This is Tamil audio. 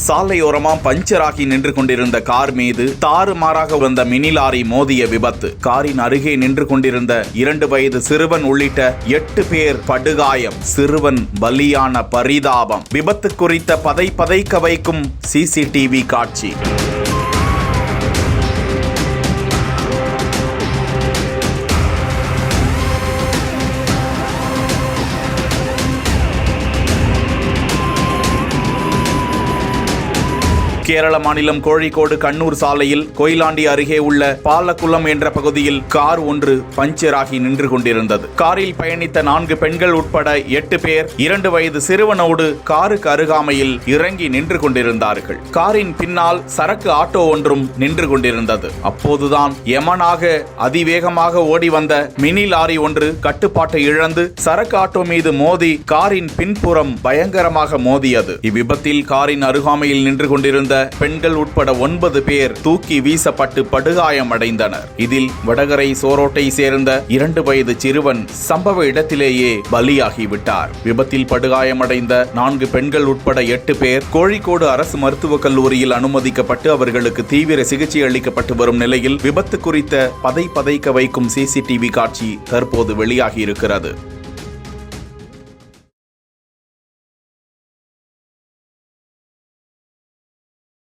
சாலையோரமா பஞ்சராகி நின்று கொண்டிருந்த கார் மீது தாறுமாறாக வந்த மினி லாரி மோதிய விபத்து. காரின் அருகே நின்று கொண்டிருந்த 2 வயது சிறுவன் உள்ளிட்ட 8 பேர் படுகாயம். சிறுவன் பலியான பரிதாபம். விபத்து குறித்த பதைக்க வைக்கும் சிசிடிவி காட்சி. கேரள மாநிலம் கோழிக்கோடு கண்ணூர் சாலையில் கோயிலாண்டி அருகே உள்ள பாலக்குளம் என்ற பகுதியில் கார் ஒன்று பஞ்சராகி நின்று கொண்டிருந்தது. காரில் பயணித்த 4 பெண்கள் உட்பட 8 பேர் 2 வயது சிறுவனோடு காருக்கு அருகாமையில் இறங்கி நின்று கொண்டிருந்தார்கள். காரின் பின்னால் சரக்கு ஆட்டோ ஒன்றும் நின்று கொண்டிருந்தது. அப்போதுதான் யமனாக அதிவேகமாக ஓடி வந்த மினி லாரி ஒன்று கட்டுப்பாட்டை இழந்து சரக்கு ஆட்டோ மீது மோதி காரின் பின்புறம் பயங்கரமாக மோதியது. இவ்விபத்தில் காரின் அருகாமையில் நின்று கொண்டிருந்த பெண்கள் உட்பட 9 பேர் தூக்கி வீசப்பட்டு படுகாயம் அடைந்தனர். இதில் வடகரை சோரோட்டை சேர்ந்த 2 வயது சிறுவன் சம்பவ இடத்திலேயே பலியாகிவிட்டார். விபத்தில் படுகாயமடைந்த 4 பெண்கள் உட்பட 8 பேர் கோழிக்கோடு அரசு மருத்துவக் கல்லூரியில் அனுமதிக்கப்பட்டு அவர்களுக்கு தீவிர சிகிச்சை அளிக்கப்பட்டு வரும் நிலையில் விபத்து குறித்த பதைக்க வைக்கும் சிசிடிவி காட்சி தற்போது வெளியாகி இருக்கிறது.